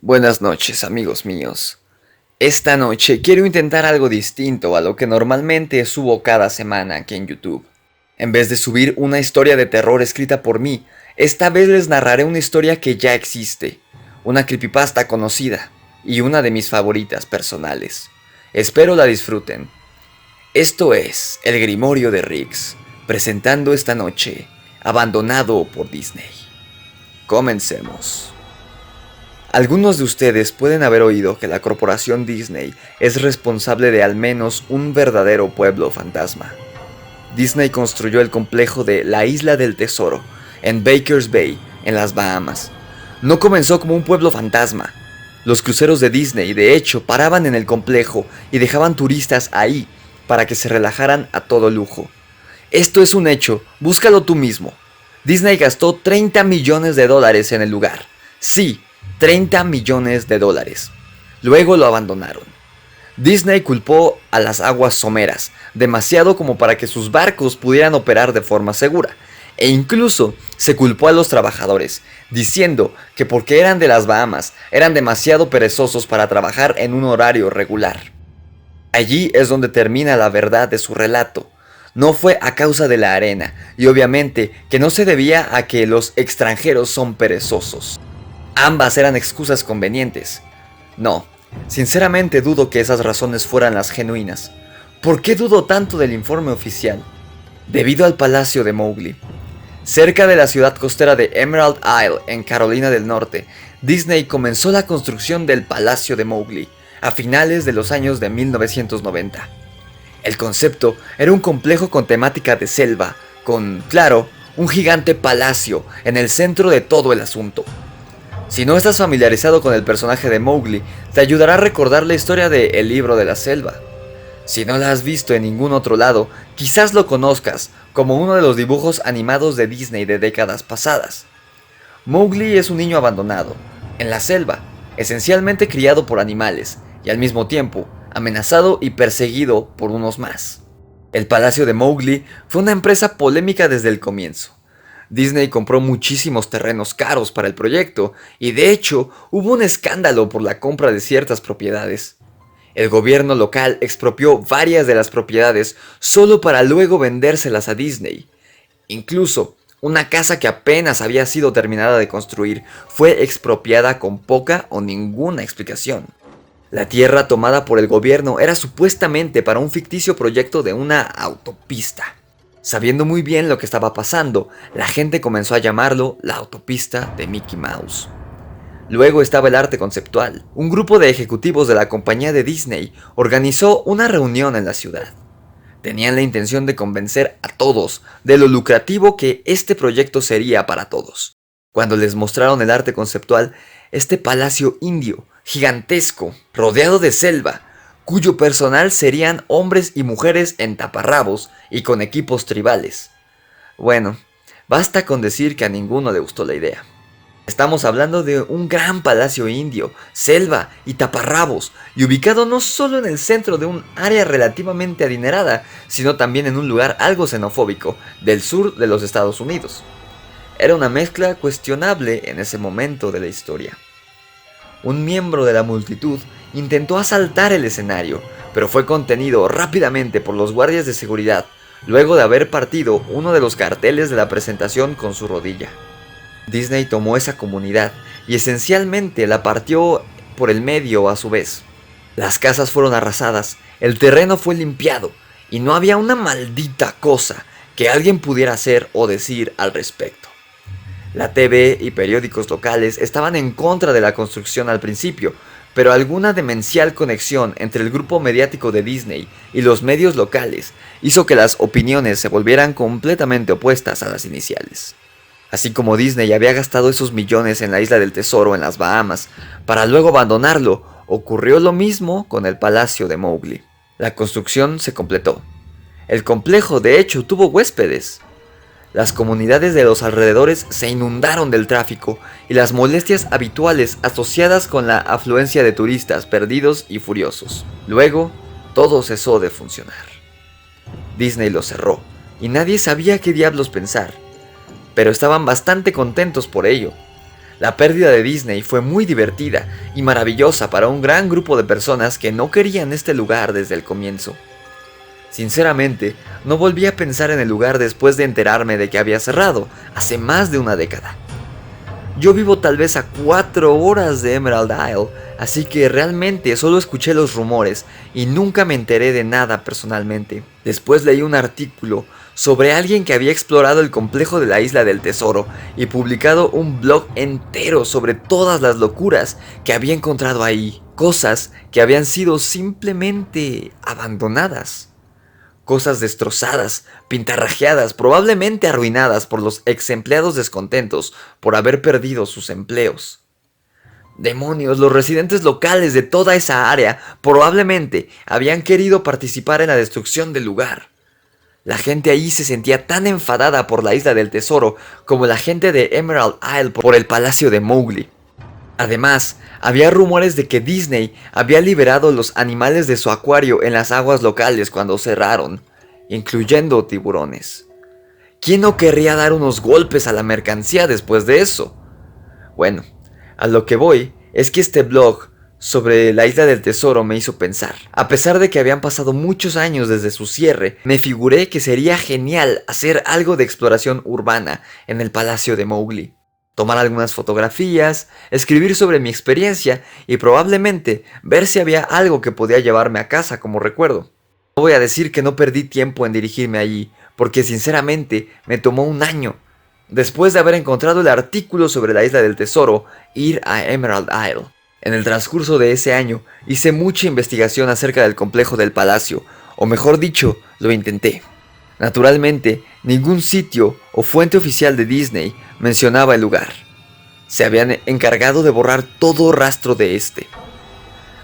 Buenas noches, amigos míos. Esta noche quiero intentar algo distinto a lo que normalmente subo cada semana aquí en YouTube. En vez de subir una historia de terror escrita por mí, esta vez les narraré una historia que ya existe, una creepypasta conocida y una de mis favoritas personales. Espero la disfruten. Esto es El Grimorio de Riggs, presentando esta noche Abandonado por Disney. Comencemos. Algunos de ustedes pueden haber oído que la corporación Disney es responsable de al menos un verdadero pueblo fantasma. Disney construyó el complejo de la Isla del Tesoro, en Bakers Bay, en las Bahamas. No comenzó como un pueblo fantasma. Los cruceros de Disney, de hecho, paraban en el complejo y dejaban turistas ahí para que se relajaran a todo lujo. Esto es un hecho, búscalo tú mismo. Disney gastó 30 millones de dólares en el lugar. Sí, 30 millones de dólares. Luego lo abandonaron. Disney culpó a las aguas someras, demasiado como para que sus barcos pudieran operar de forma segura, e incluso se culpó a los trabajadores, diciendo que porque eran de las Bahamas, eran demasiado perezosos para trabajar en un horario regular. Allí es donde termina la verdad de su relato. No fue a causa de la arena, y obviamente que no se debía a que los extranjeros son perezosos. Ambas eran excusas convenientes. No, sinceramente dudo que esas razones fueran las genuinas. ¿Por qué dudo tanto del informe oficial? Debido al Palacio de Mowgli. Cerca de la ciudad costera de Emerald Isle, en Carolina del Norte, Disney comenzó la construcción del Palacio de Mowgli a finales de los años de 1990. El concepto era un complejo con temática de selva, con, claro, un gigante palacio en el centro de todo el asunto. Si no estás familiarizado con el personaje de Mowgli, te ayudará a recordar la historia de El Libro de la Selva. Si no la has visto en ningún otro lado, quizás lo conozcas como uno de los dibujos animados de Disney de décadas pasadas. Mowgli es un niño abandonado, en la selva, esencialmente criado por animales, y al mismo tiempo amenazado y perseguido por unos más. El Palacio de Mowgli fue una empresa polémica desde el comienzo. Disney compró muchísimos terrenos caros para el proyecto y de hecho hubo un escándalo por la compra de ciertas propiedades. El gobierno local expropió varias de las propiedades solo para luego vendérselas a Disney. Incluso, una casa que apenas había sido terminada de construir fue expropiada con poca o ninguna explicación. La tierra tomada por el gobierno era supuestamente para un ficticio proyecto de una autopista. Sabiendo muy bien lo que estaba pasando, la gente comenzó a llamarlo la autopista de Mickey Mouse. Luego estaba el arte conceptual. Un grupo de ejecutivos de la compañía de Disney organizó una reunión en la ciudad. Tenían la intención de convencer a todos de lo lucrativo que este proyecto sería para todos. Cuando les mostraron el arte conceptual, este palacio indio, gigantesco, rodeado de selva, cuyo personal serían hombres y mujeres en taparrabos y con equipos tribales. Bueno, basta con decir que a ninguno le gustó la idea. Estamos hablando de un gran palacio indio, selva y taparrabos, y ubicado no solo en el centro de un área relativamente adinerada, sino también en un lugar algo xenofóbico, del sur de los Estados Unidos. Era una mezcla cuestionable en ese momento de la historia. Un miembro de la multitud intentó asaltar el escenario, pero fue contenido rápidamente por los guardias de seguridad, luego de haber partido uno de los carteles de la presentación con su rodilla. Disney tomó esa comunidad y esencialmente la partió por el medio a su vez. Las casas fueron arrasadas, el terreno fue limpiado, y no había una maldita cosa que alguien pudiera hacer o decir al respecto. La TV y periódicos locales estaban en contra de la construcción al principio, pero alguna demencial conexión entre el grupo mediático de Disney y los medios locales hizo que las opiniones se volvieran completamente opuestas a las iniciales. Así como Disney había gastado esos millones en la Isla del Tesoro en las Bahamas para luego abandonarlo, ocurrió lo mismo con el Palacio de Mowgli. La construcción se completó. El complejo de hecho tuvo huéspedes. Las comunidades de los alrededores se inundaron del tráfico y las molestias habituales asociadas con la afluencia de turistas perdidos y furiosos. Luego, todo cesó de funcionar. Disney lo cerró y nadie sabía qué diablos pensar, pero estaban bastante contentos por ello. La pérdida de Disney fue muy divertida y maravillosa para un gran grupo de personas que no querían este lugar desde el comienzo. Sinceramente, no volví a pensar en el lugar después de enterarme de que había cerrado hace más de una década. Yo vivo tal vez a 4 horas de Emerald Isle, así que realmente solo escuché los rumores y nunca me enteré de nada personalmente. Después leí un artículo sobre alguien que había explorado el complejo de la Isla del Tesoro y publicado un blog entero sobre todas las locuras que había encontrado ahí, cosas que habían sido simplemente abandonadas. Cosas destrozadas, pintarrajeadas, probablemente arruinadas por los ex empleados descontentos por haber perdido sus empleos. Demonios, los residentes locales de toda esa área probablemente habían querido participar en la destrucción del lugar. La gente ahí se sentía tan enfadada por la Isla del Tesoro como la gente de Emerald Isle por el Palacio de Mowgli. Además, había rumores de que Disney había liberado los animales de su acuario en las aguas locales cuando cerraron, incluyendo tiburones. ¿Quién no querría dar unos golpes a la mercancía después de eso? Bueno, a lo que voy es que este blog sobre la Isla del Tesoro me hizo pensar. A pesar de que habían pasado muchos años desde su cierre, me figuré que sería genial hacer algo de exploración urbana en el Palacio de Mowgli. Tomar algunas fotografías, escribir sobre mi experiencia y probablemente ver si había algo que podía llevarme a casa como recuerdo. No voy a decir que no perdí tiempo en dirigirme allí, porque sinceramente me tomó un año. Después de haber encontrado el artículo sobre la Isla del Tesoro, ir a Emerald Isle. En el transcurso de ese año hice mucha investigación acerca del complejo del palacio, o mejor dicho, lo intenté. Naturalmente, ningún sitio o fuente oficial de Disney mencionaba el lugar. Se habían encargado de borrar todo rastro de este.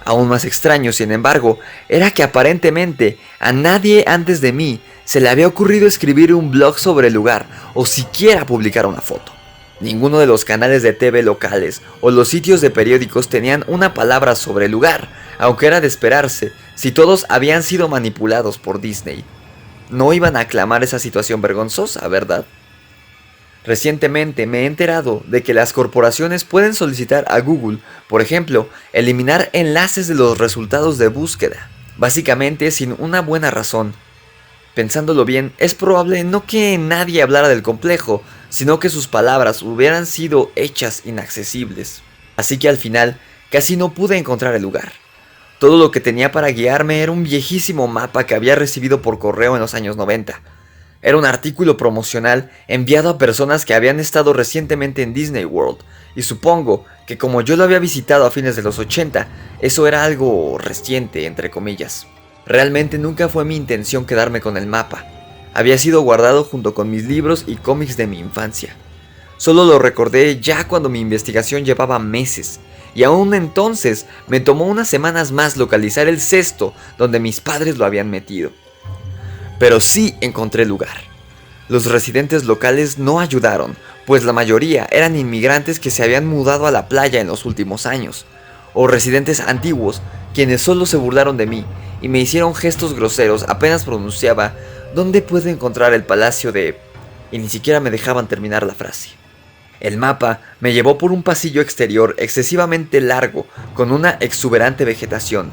Aún más extraño, sin embargo, era que aparentemente a nadie antes de mí se le había ocurrido escribir un blog sobre el lugar o siquiera publicar una foto. Ninguno de los canales de TV locales o los sitios de periódicos tenían una palabra sobre el lugar, aunque era de esperarse si todos habían sido manipulados por Disney. No iban a aclamar esa situación vergonzosa, ¿verdad? Recientemente me he enterado de que las corporaciones pueden solicitar a Google, por ejemplo, eliminar enlaces de los resultados de búsqueda, básicamente sin una buena razón. Pensándolo bien, es probable no que nadie hablara del complejo, sino que sus palabras hubieran sido hechas inaccesibles. Así que al final, casi no pude encontrar el lugar. Todo lo que tenía para guiarme era un viejísimo mapa que había recibido por correo en los años 90. Era un artículo promocional enviado a personas que habían estado recientemente en Disney World, y supongo que como yo lo había visitado a fines de los 80, eso era algo reciente, entre comillas. Realmente nunca fue mi intención quedarme con el mapa. Había sido guardado junto con mis libros y cómics de mi infancia. Solo lo recordé ya cuando mi investigación llevaba meses, y aún entonces me tomó unas semanas más localizar el cesto donde mis padres lo habían metido. Pero sí encontré el lugar. Los residentes locales no ayudaron, pues la mayoría eran inmigrantes que se habían mudado a la playa en los últimos años, o residentes antiguos quienes solo se burlaron de mí y me hicieron gestos groseros apenas pronunciaba ¿dónde puedo encontrar el palacio de...? Y ni siquiera me dejaban terminar la frase. El mapa me llevó por un pasillo exterior excesivamente largo con una exuberante vegetación.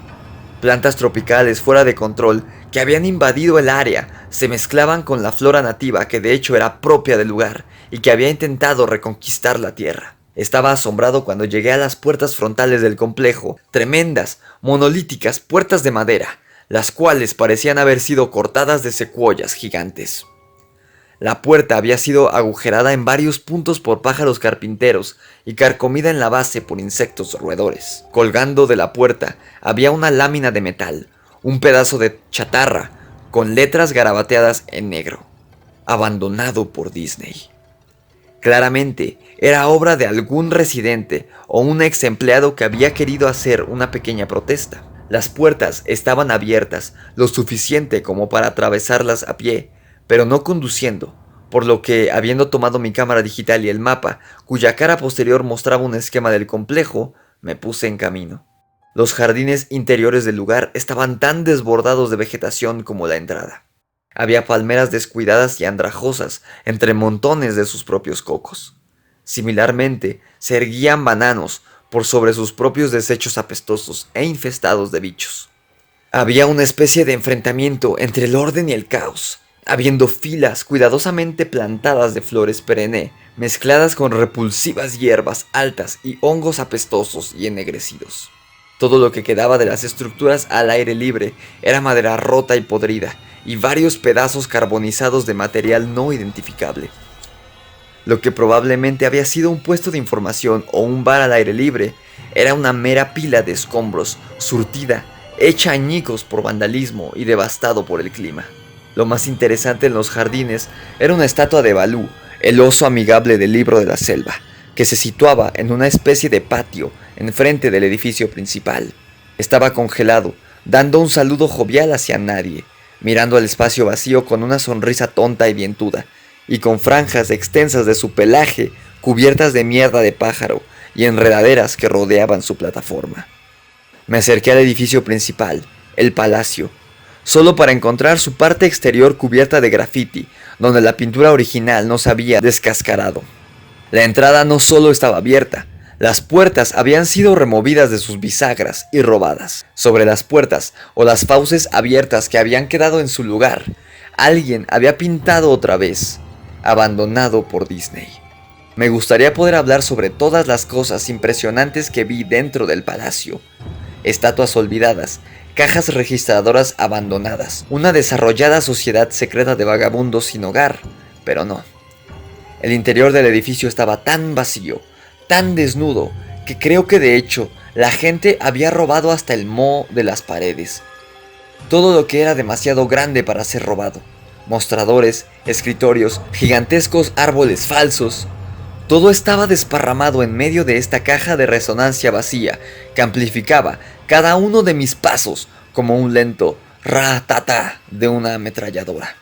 Plantas tropicales fuera de control que habían invadido el área se mezclaban con la flora nativa que de hecho era propia del lugar y que había intentado reconquistar la tierra. Estaba asombrado cuando llegué a las puertas frontales del complejo, tremendas, monolíticas puertas de madera, las cuales parecían haber sido cortadas de secuoyas gigantes. La puerta había sido agujerada en varios puntos por pájaros carpinteros y carcomida en la base por insectos roedores. Colgando de la puerta había una lámina de metal, un pedazo de chatarra, con letras garabateadas en negro. Abandonado por Disney. Claramente, era obra de algún residente o un ex empleado que había querido hacer una pequeña protesta. Las puertas estaban abiertas lo suficiente como para atravesarlas a pie, pero no conduciendo, por lo que, habiendo tomado mi cámara digital y el mapa, cuya cara posterior mostraba un esquema del complejo, me puse en camino. Los jardines interiores del lugar estaban tan desbordados de vegetación como la entrada. Había palmeras descuidadas y andrajosas entre montones de sus propios cocos. Similarmente, se erguían bananos por sobre sus propios desechos apestosos e infestados de bichos. Había una especie de enfrentamiento entre el orden y el caos, habiendo filas cuidadosamente plantadas de flores perenne, mezcladas con repulsivas hierbas altas y hongos apestosos y ennegrecidos. Todo lo que quedaba de las estructuras al aire libre era madera rota y podrida, y varios pedazos carbonizados de material no identificable. Lo que probablemente había sido un puesto de información o un bar al aire libre, era una mera pila de escombros, surtida, hecha añicos por vandalismo y devastado por el clima. Lo más interesante en los jardines era una estatua de Balú, el oso amigable del libro de la selva, que se situaba en una especie de patio enfrente del edificio principal. Estaba congelado, dando un saludo jovial hacia nadie, mirando al espacio vacío con una sonrisa tonta y dientuda, y con franjas extensas de su pelaje cubiertas de mierda de pájaro y enredaderas que rodeaban su plataforma. Me acerqué al edificio principal, el palacio, solo para encontrar su parte exterior cubierta de grafiti, donde la pintura original no se había descascarado. La entrada no solo estaba abierta, las puertas habían sido removidas de sus bisagras y robadas. Sobre las puertas o las fauces abiertas que habían quedado en su lugar, alguien había pintado otra vez, abandonado por Disney. Me gustaría poder hablar sobre todas las cosas impresionantes que vi dentro del palacio. Estatuas olvidadas, cajas registradoras abandonadas, una desarrollada sociedad secreta de vagabundos sin hogar, pero no. El interior del edificio estaba tan vacío, tan desnudo, que creo que de hecho la gente había robado hasta el moho de las paredes. Todo lo que era demasiado grande para ser robado. Mostradores, escritorios, gigantescos árboles falsos. Todo estaba desparramado en medio de esta caja de resonancia vacía que amplificaba cada uno de mis pasos como un lento ra-ta-ta de una ametralladora.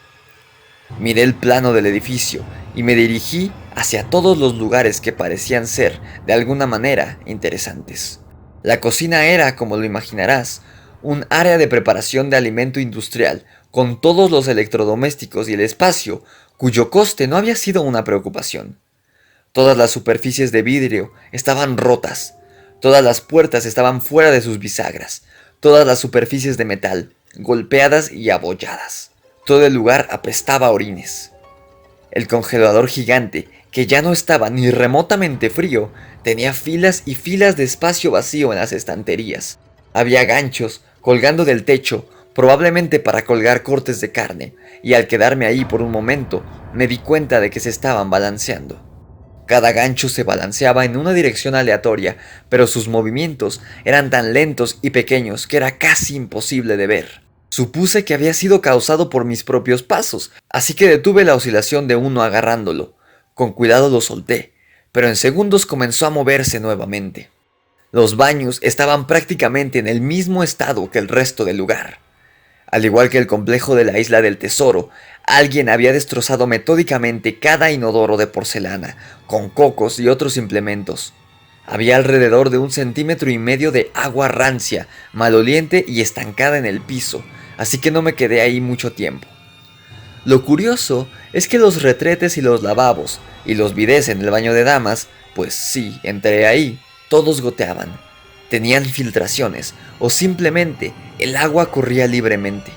Miré el plano del edificio y me dirigí hacia todos los lugares que parecían ser, de alguna manera, interesantes. La cocina era, como lo imaginarás, un área de preparación de alimento industrial, con todos los electrodomésticos y el espacio, cuyo coste no había sido una preocupación. Todas las superficies de vidrio estaban rotas, todas las puertas estaban fuera de sus bisagras, todas las superficies de metal, golpeadas y abolladas. Todo el lugar apestaba a orines. El congelador gigante, que ya no estaba ni remotamente frío, tenía filas y filas de espacio vacío en las estanterías. Había ganchos colgando del techo, probablemente para colgar cortes de carne, y al quedarme ahí por un momento, me di cuenta de que se estaban balanceando. Cada gancho se balanceaba en una dirección aleatoria, pero sus movimientos eran tan lentos y pequeños que era casi imposible de ver. Supuse que había sido causado por mis propios pasos, así que detuve la oscilación de uno agarrándolo. Con cuidado lo solté, pero en segundos comenzó a moverse nuevamente. Los baños estaban prácticamente en el mismo estado que el resto del lugar. Al igual que el complejo de la Isla del Tesoro, alguien había destrozado metódicamente cada inodoro de porcelana, con cocos y otros implementos. Había alrededor de 1,5 centímetros de agua rancia, maloliente y estancada en el piso, así que no me quedé ahí mucho tiempo. Lo curioso es que los retretes y los lavabos, y los bidés en el baño de damas, pues sí, entré ahí, todos goteaban. Tenían filtraciones, o simplemente el agua corría libremente.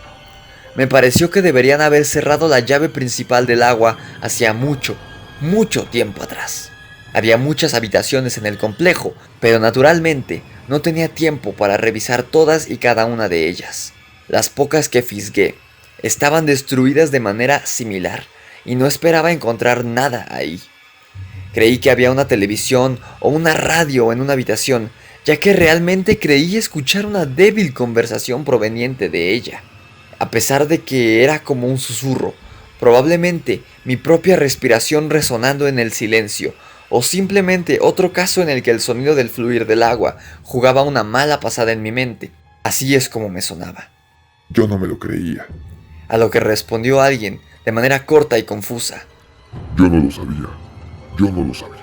Me pareció que deberían haber cerrado la llave principal del agua hacía mucho, mucho tiempo atrás. Había muchas habitaciones en el complejo, pero naturalmente no tenía tiempo para revisar todas y cada una de ellas. Las pocas que fisgué estaban destruidas de manera similar, y no esperaba encontrar nada ahí. Creí que había una televisión o una radio en una habitación, ya que realmente creí escuchar una débil conversación proveniente de ella. A pesar de que era como un susurro, probablemente mi propia respiración resonando en el silencio, o simplemente otro caso en el que el sonido del fluir del agua jugaba una mala pasada en mi mente. Así es como me sonaba. Yo no me lo creía. A lo que respondió alguien de manera corta y confusa. Yo no lo sabía. Yo no lo sabía.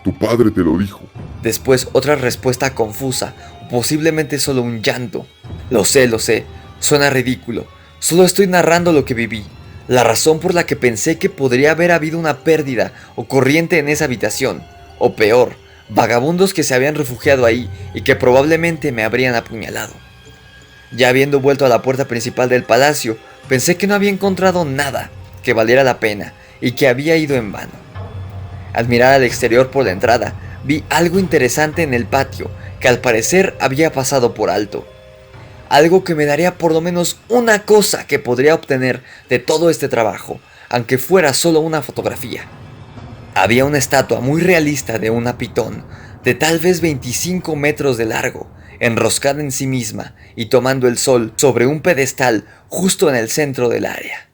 Tu padre te lo dijo. Después otra respuesta confusa, o posiblemente solo un llanto. Lo sé, suena ridículo. Solo estoy narrando lo que viví. La razón por la que pensé que podría haber habido una pérdida o corriente en esa habitación. O peor, vagabundos que se habían refugiado ahí y que probablemente me habrían apuñalado. Ya habiendo vuelto a la puerta principal del palacio, pensé que no había encontrado nada que valiera la pena y que había ido en vano. Al mirar al exterior por la entrada, vi algo interesante en el patio que al parecer había pasado por alto. Algo que me daría por lo menos una cosa que podría obtener de todo este trabajo, aunque fuera solo una fotografía. Había una estatua muy realista de una pitón, de tal vez 25 metros de largo, enroscada en sí misma y tomando el sol sobre un pedestal justo en el centro del área.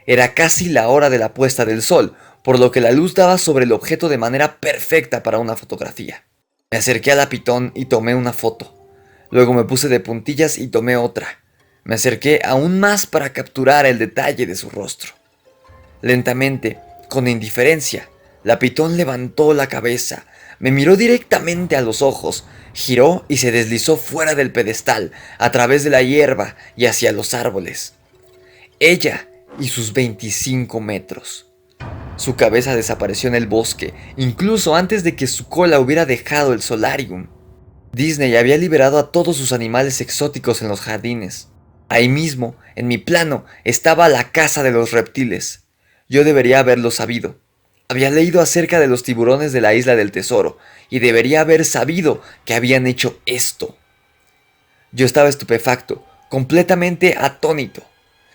Era casi la hora de la puesta del sol, por lo que la luz daba sobre el objeto de manera perfecta para una fotografía. Me acerqué a la pitón y tomé una foto. Luego me puse de puntillas y tomé otra. Me acerqué aún más para capturar el detalle de su rostro. Lentamente, con indiferencia, la pitón levantó la cabeza, me miró directamente a los ojos, giró y se deslizó fuera del pedestal, a través de la hierba y hacia los árboles. Ella y sus 25 metros. Su cabeza desapareció en el bosque, incluso antes de que su cola hubiera dejado el solarium. Disney había liberado a todos sus animales exóticos en los jardines. Ahí mismo, en mi plano, estaba la casa de los reptiles. Yo debería haberlo sabido. Había leído acerca de los tiburones de la isla del tesoro, y debería haber sabido que habían hecho esto. Yo estaba estupefacto, completamente atónito.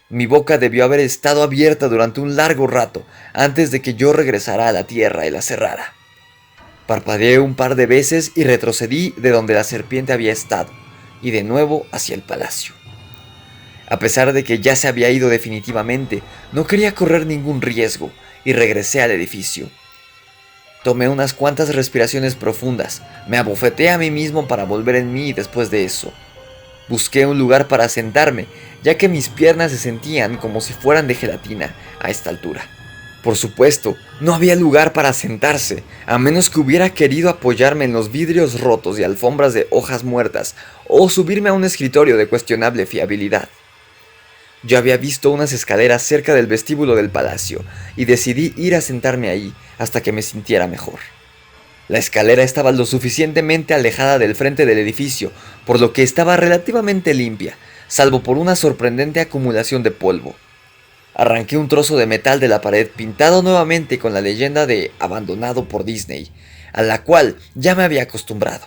Mi boca debió haber estado abierta durante un largo rato antes de que yo regresara a la tierra y la cerrara. Parpadeé un par de veces y retrocedí de donde la serpiente había estado, y de nuevo hacia el palacio. A pesar de que ya se había ido definitivamente, no quería correr ningún riesgo, y regresé al edificio. Tomé unas cuantas respiraciones profundas, me abofeteé a mí mismo para volver en mí después de eso. Busqué un lugar para sentarme, ya que mis piernas se sentían como si fueran de gelatina a esta altura. Por supuesto, no había lugar para sentarse, a menos que hubiera querido apoyarme en los vidrios rotos y alfombras de hojas muertas, o subirme a un escritorio de cuestionable fiabilidad. Yo había visto unas escaleras cerca del vestíbulo del palacio, y decidí ir a sentarme ahí hasta que me sintiera mejor. La escalera estaba lo suficientemente alejada del frente del edificio, por lo que estaba relativamente limpia, salvo por una sorprendente acumulación de polvo. Arranqué un trozo de metal de la pared pintado nuevamente con la leyenda de abandonado por Disney, a la cual ya me había acostumbrado.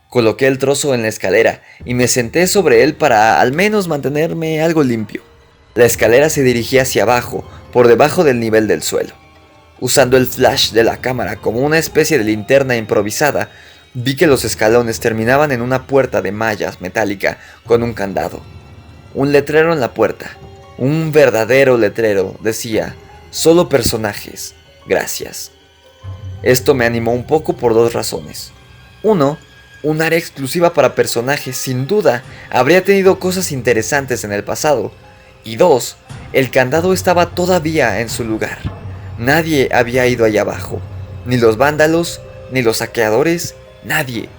Coloqué el trozo en la escalera y me senté sobre él para al menos mantenerme algo limpio. La escalera se dirigía hacia abajo, por debajo del nivel del suelo. Usando el flash de la cámara como una especie de linterna improvisada, vi que los escalones terminaban en una puerta de mallas metálica con un candado. Un letrero en la puerta. Un verdadero letrero decía: solo personajes, gracias. Esto me animó un poco por dos razones. Uno, un área exclusiva para personajes sin duda habría tenido cosas interesantes en el pasado. Y dos, el candado estaba todavía en su lugar. Nadie había ido allá abajo, ni los vándalos, ni los saqueadores, nadie.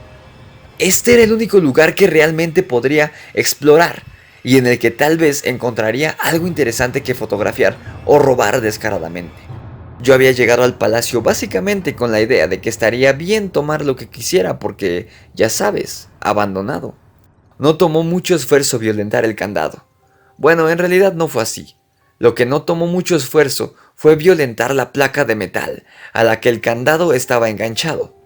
Este era el único lugar que realmente podría explorar, y en el que tal vez encontraría algo interesante que fotografiar o robar descaradamente. Yo había llegado al palacio básicamente con la idea de que estaría bien tomar lo que quisiera porque, ya sabes, abandonado. No tomó mucho esfuerzo violentar el candado. Bueno, en realidad no fue así. Lo que no tomó mucho esfuerzo fue violentar la placa de metal a la que el candado estaba enganchado.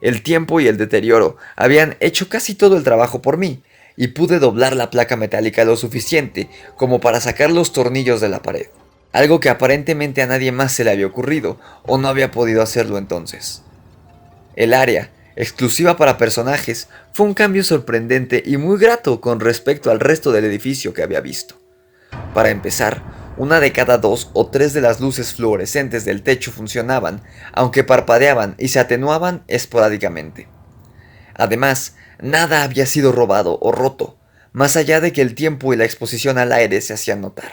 El tiempo y el deterioro habían hecho casi todo el trabajo por mí, y pude doblar la placa metálica lo suficiente como para sacar los tornillos de la pared. Algo que aparentemente a nadie más se le había ocurrido, o no había podido hacerlo entonces. El área, exclusiva para personajes, fue un cambio sorprendente y muy grato con respecto al resto del edificio que había visto. Para empezar, una de cada 2 o 3 de las luces fluorescentes del techo funcionaban, aunque parpadeaban y se atenuaban esporádicamente. Además, nada había sido robado o roto, más allá de que el tiempo y la exposición al aire se hacían notar.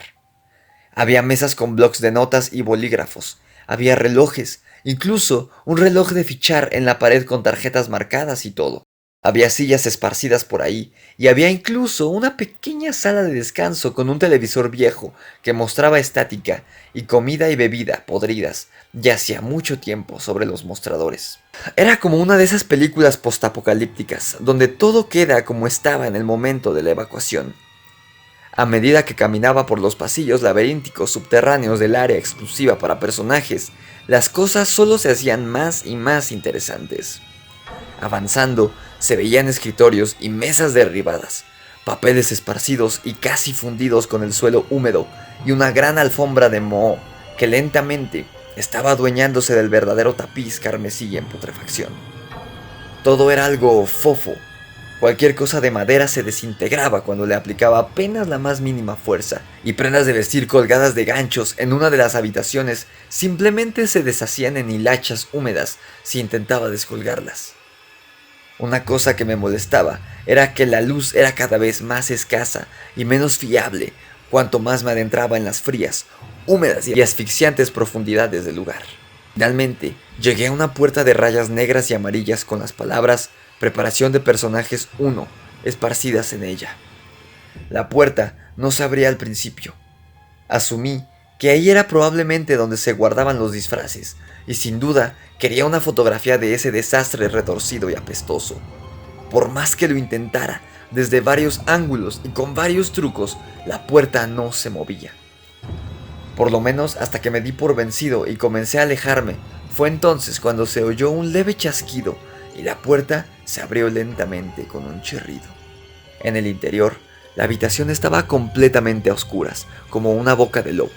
Había mesas con blocs de notas y bolígrafos, había relojes, incluso un reloj de fichar en la pared con tarjetas marcadas y todo. Había sillas esparcidas por ahí y había incluso una pequeña sala de descanso con un televisor viejo que mostraba estática y comida y bebida podridas ya hacía mucho tiempo sobre los mostradores. Era como una de esas películas postapocalípticas donde todo queda como estaba en el momento de la evacuación. A medida que caminaba por los pasillos laberínticos subterráneos del área exclusiva para personajes, las cosas solo se hacían más y más interesantes. Avanzando, se veían escritorios y mesas derribadas, papeles esparcidos y casi fundidos con el suelo húmedo, y una gran alfombra de moho que lentamente estaba adueñándose del verdadero tapiz carmesí en putrefacción. Todo era algo fofo. Cualquier cosa de madera se desintegraba cuando le aplicaba apenas la más mínima fuerza, y prendas de vestir colgadas de ganchos en una de las habitaciones simplemente se deshacían en hilachas húmedas si intentaba descolgarlas. Una cosa que me molestaba era que la luz era cada vez más escasa y menos fiable cuanto más me adentraba en las frías, húmedas y asfixiantes profundidades del lugar. Finalmente, llegué a una puerta de rayas negras y amarillas con las palabras "Preparación de personajes 1" esparcidas en ella. La puerta no se abría al principio. Asumí que ahí era probablemente donde se guardaban los disfraces, y sin duda quería una fotografía de ese desastre retorcido y apestoso. Por más que lo intentara, desde varios ángulos y con varios trucos, la puerta no se movía. Por lo menos hasta que me di por vencido y comencé a alejarme, fue entonces cuando se oyó un leve chasquido y la puerta se abrió lentamente con un chirrido. En el interior, la habitación estaba completamente a oscuras, como una boca de lobo.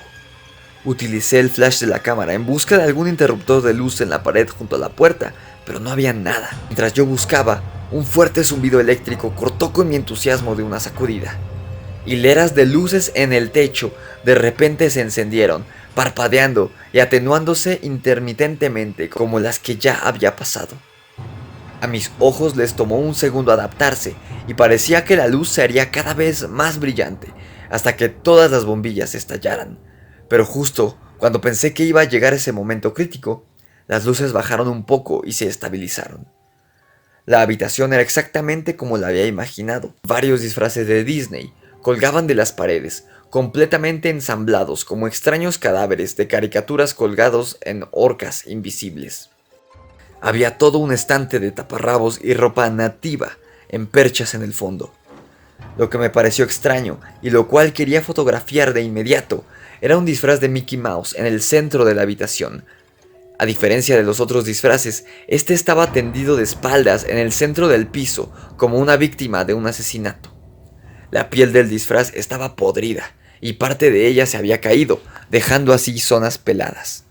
Utilicé el flash de la cámara en busca de algún interruptor de luz en la pared junto a la puerta, pero no había nada. Mientras yo buscaba, un fuerte zumbido eléctrico cortó con mi entusiasmo de una sacudida. Hileras de luces en el techo de repente se encendieron, parpadeando y atenuándose intermitentemente como las que ya había pasado. A mis ojos les tomó un segundo adaptarse y parecía que la luz se haría cada vez más brillante hasta que todas las bombillas estallaran. Pero justo cuando pensé que iba a llegar ese momento crítico, las luces bajaron un poco y se estabilizaron. La habitación era exactamente como la había imaginado. Varios disfraces de Disney colgaban de las paredes, completamente ensamblados como extraños cadáveres de caricaturas colgados en horcas invisibles. Había todo un estante de taparrabos y ropa nativa en perchas en el fondo. Lo que me pareció extraño y lo cual quería fotografiar de inmediato era un disfraz de Mickey Mouse en el centro de la habitación. A diferencia de los otros disfraces, este estaba tendido de espaldas en el centro del piso como una víctima de un asesinato. La piel del disfraz estaba podrida y parte de ella se había caído, dejando así zonas peladas.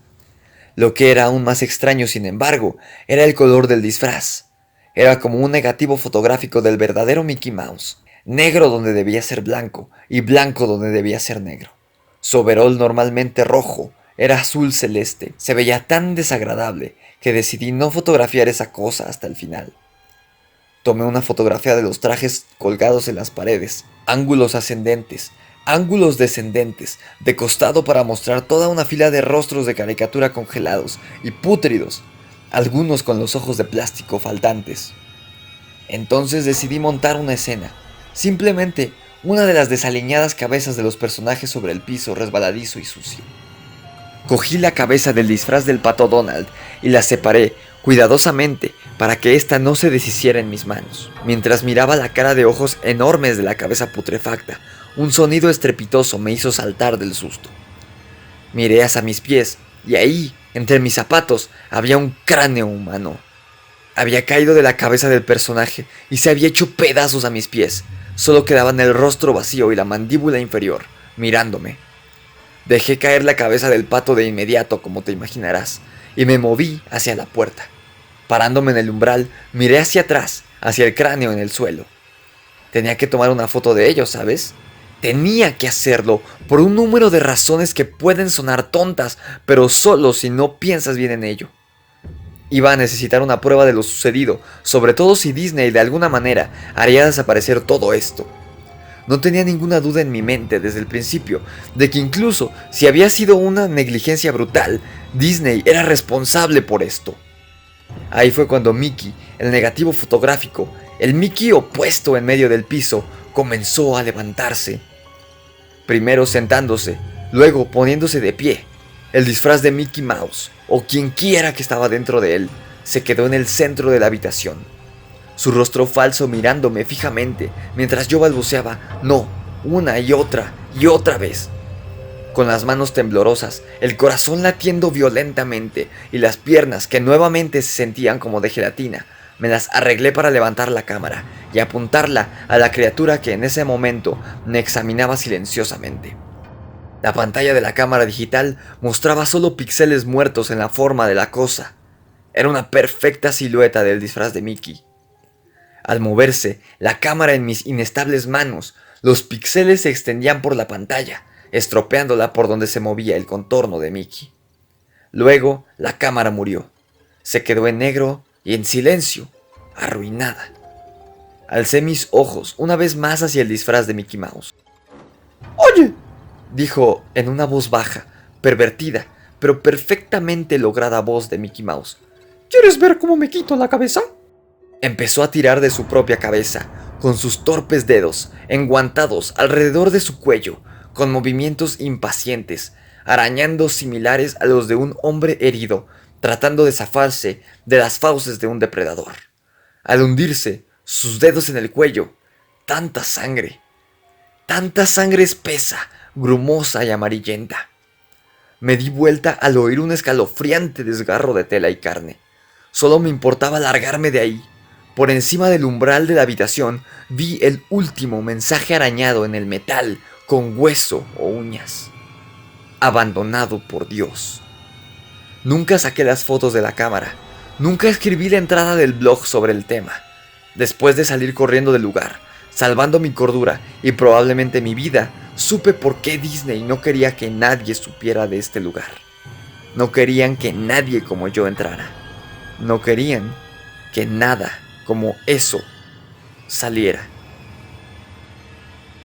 Lo que era aún más extraño, sin embargo, era el color del disfraz. Era como un negativo fotográfico del verdadero Mickey Mouse. Negro donde debía ser blanco y blanco donde debía ser negro. Su overol, normalmente rojo, era azul celeste. Se veía tan desagradable que decidí no fotografiar esa cosa hasta el final. Tomé una fotografía de los trajes colgados en las paredes, ángulos ascendentes, ángulos descendentes, de costado para mostrar toda una fila de rostros de caricatura congelados y pútridos, algunos con los ojos de plástico faltantes. Entonces decidí montar una escena, simplemente una de las desaliñadas cabezas de los personajes sobre el piso resbaladizo y sucio. Cogí la cabeza del disfraz del Pato Donald y la separé cuidadosamente para que ésta no se deshiciera en mis manos. Mientras miraba la cara de ojos enormes de la cabeza putrefacta, un sonido estrepitoso me hizo saltar del susto. Miré hacia mis pies y ahí, entre mis zapatos, había un cráneo humano. Había caído de la cabeza del personaje y se había hecho pedazos a mis pies. Solo quedaban el rostro vacío y la mandíbula inferior, mirándome. Dejé caer la cabeza del pato de inmediato, como te imaginarás, y me moví hacia la puerta. Parándome en el umbral, miré hacia atrás, hacia el cráneo en el suelo. Tenía que tomar una foto de ello, ¿sabes? Tenía que hacerlo por un número de razones que pueden sonar tontas, pero solo si no piensas bien en ello. Iba a necesitar una prueba de lo sucedido, sobre todo si Disney de alguna manera haría desaparecer todo esto. No tenía ninguna duda en mi mente desde el principio de que incluso si había sido una negligencia brutal, Disney era responsable por esto. Ahí fue cuando Mickey, el negativo fotográfico, El Mickey opuesto en medio del piso comenzó a levantarse, primero sentándose, luego poniéndose de pie. El disfraz de Mickey Mouse, o quien quiera que estaba dentro de él, se quedó en el centro de la habitación, su rostro falso mirándome fijamente mientras yo balbuceaba no, una y otra vez. Con las manos temblorosas, el corazón latiendo violentamente y las piernas que nuevamente se sentían como de gelatina, me las arreglé para levantar la cámara y apuntarla a la criatura que en ese momento me examinaba silenciosamente. La pantalla de la cámara digital mostraba solo píxeles muertos en la forma de la cosa. Era una perfecta silueta del disfraz de Mickey. Al moverse la cámara en mis inestables manos, los píxeles se extendían por la pantalla, estropeándola por donde se movía el contorno de Mickey. Luego la cámara murió. Se quedó en negro y en silencio, arruinada. Alcé mis ojos una vez más hacia el disfraz de Mickey Mouse. «Oye», dijo en una voz baja, pervertida, pero perfectamente lograda voz de Mickey Mouse. «¿Quieres ver cómo me quito la cabeza?» Empezó a tirar de su propia cabeza, con sus torpes dedos enguantados alrededor de su cuello, con movimientos impacientes, arañando similares a los de un hombre herido, tratando de zafarse de las fauces de un depredador. Al hundirse sus dedos en el cuello, tanta sangre espesa, grumosa y amarillenta. Me di vuelta al oír un escalofriante desgarro de tela y carne. Solo me importaba largarme de ahí. Por encima del umbral de la habitación vi el último mensaje arañado en el metal con hueso o uñas. Abandonado por Dios. Nunca saqué las fotos de la cámara. Nunca escribí la entrada del blog sobre el tema. Después de salir corriendo del lugar, salvando mi cordura y probablemente mi vida, supe por qué Disney no quería que nadie supiera de este lugar. No querían que nadie como yo entrara. No querían que nada como eso saliera.